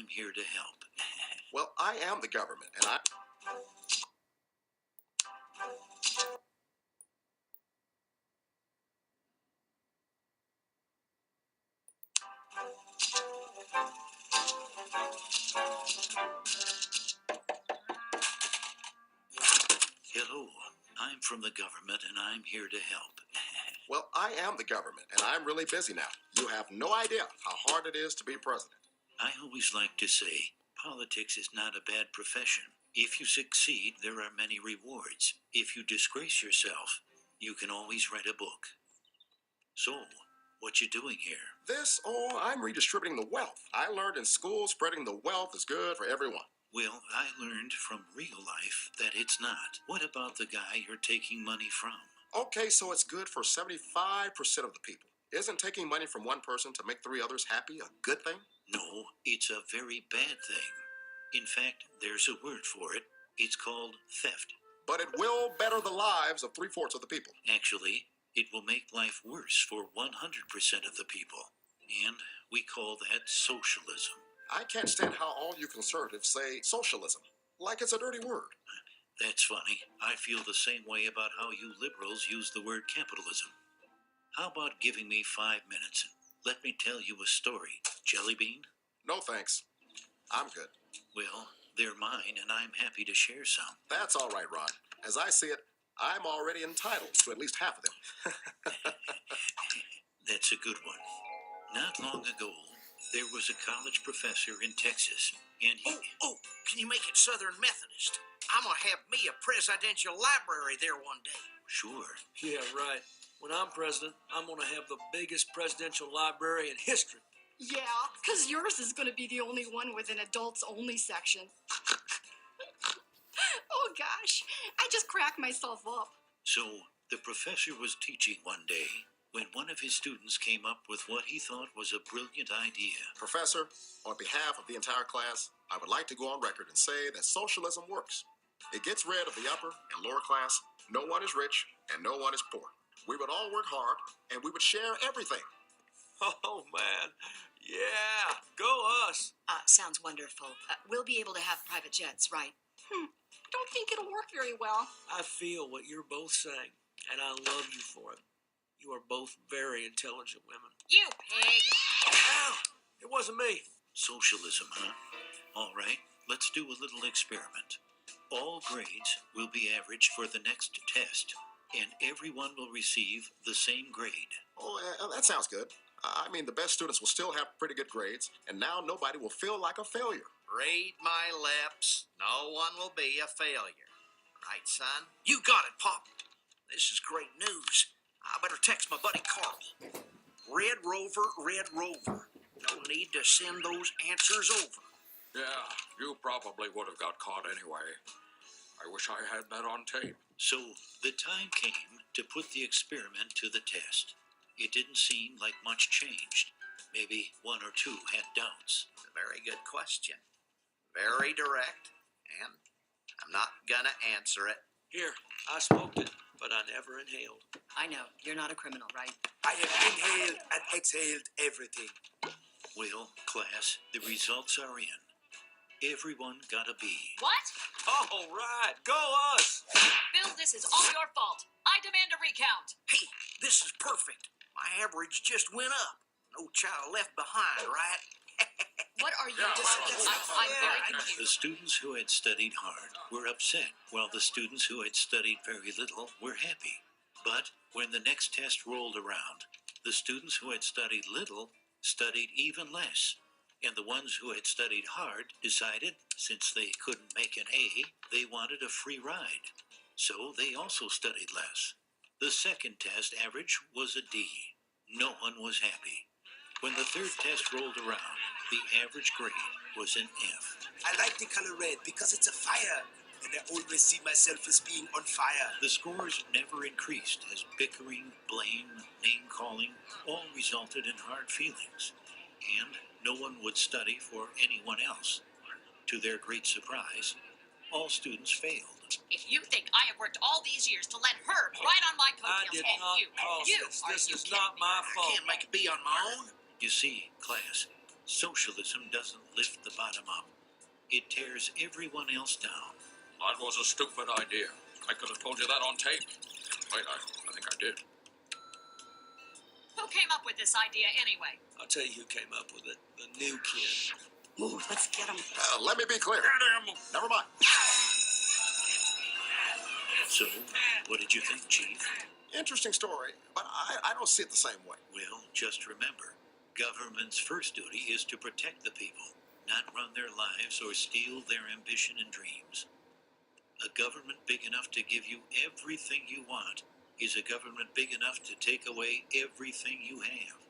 here to help. Well, I am the government, and I... Hello, I'm from the government and I'm here to help. Well, I am the government, and I'm really busy now. You have no idea how hard it is to be president. I always like to say, politics is not a bad profession. If you succeed, there are many rewards. If you disgrace yourself, you can always write a book. So, what you doing here? I'm redistributing the wealth. I learned in school spreading the wealth is good for everyone. Well, I learned from real life that it's not. What about the guy you're taking money from? Okay, so it's good for 75% of the people. Isn't taking money from one person to make 3 others happy a good thing? No, it's a very bad thing. In fact, there's a word for it. It's called theft. But it will better the lives of 3/4 of the people. Actually, it will make life worse for 100% of the people. And we call that socialism. I can't stand how all you conservatives say socialism, like it's a dirty word. That's funny. I feel the same way about how you liberals use the word capitalism. How about giving me 5 minutes and let me tell you a story, Jelly Bean? No thanks. I'm good. Well, they're mine and I'm happy to share some. That's all right, Ron. As I see it, I'm already entitled to at least half of them. That's a good one. Not long ago, there was a college professor in Texas, and he... Can you make it Southern Methodist? I'm gonna have me a presidential library there one day. Sure. Yeah, right. When I'm president, I'm going to have the biggest presidential library in history. Yeah, because yours is going to be the only one with an adults-only section. Oh, gosh. I just cracked myself up. So, the professor was teaching one day when one of his students came up with what he thought was a brilliant idea. Professor, on behalf of the entire class, I would like to go on record and say that socialism works. It gets rid of the upper and lower class. No one is rich and no one is poor. We would all work hard and we would share everything. Oh, man. Yeah, go us. Sounds wonderful. We'll be able to have private jets, right? I don't think it'll work very well. I feel what you're both saying, and I love you for it. You are both very intelligent women. You pig! Ow! It wasn't me. Socialism, huh? All right, let's do a little experiment. All grades will be averaged for the next test, and everyone will receive the same grade. Oh, that sounds good. I mean, the best students will still have pretty good grades, and now nobody will feel like a failure. Read my lips. No one will be a failure. Right, son? You got it, Pop. This is great news. I better text my buddy Carl. Red Rover. No need to send those answers over. Yeah, you probably would have got caught anyway. I wish I had that on tape. So, the time came to put the experiment to the test. It didn't seem like much changed. Maybe one or two had doubts. It's a very good question. Very direct, and I'm not gonna answer it. Here, I smoked it, but I never inhaled. I know. You're not a criminal, right? I have inhaled and exhaled everything. Well, class, the results are in. Everyone got a B. What? All right, go us. Bill, this is all your fault. I demand a recount. Hey, this is perfect. My average just went up. No child left behind, right? What are you doing? I'm very confused. The students who had studied hard were upset, while the students who had studied very little were happy. But when the next test rolled around, the students who had studied little studied even less. And the ones who had studied hard decided, since they couldn't make an A, they wanted a free ride. So they also studied less. The second test average was a D. No one was happy. When the third test rolled around, the average grade was an F. I like the color red because it's a fire, and I always see myself as being on fire. The scores never increased as bickering, blame, name-calling all resulted in hard feelings. And no one would study for anyone else. To their great surprise, all students failed. If you think I have worked all these years to let her ride on my I coattails, did and not cause this. This is not my I fault. can't make a B on my own. You see, class, Socialism doesn't lift the bottom up. It tears everyone else down. That was a stupid idea. I could have told you that on tape. Wait, I think I did. Who came up with this idea anyway? I'll tell you who came up with it. The new kid. Move, let's get him. Let me be clear. Never mind. So, what did you think, Chief? Interesting story, but I don't see it the same way. Well, just remember, government's first duty is to protect the people, not run their lives or steal their ambition and dreams. A government big enough to give you everything you want is a government big enough to take away everything you have.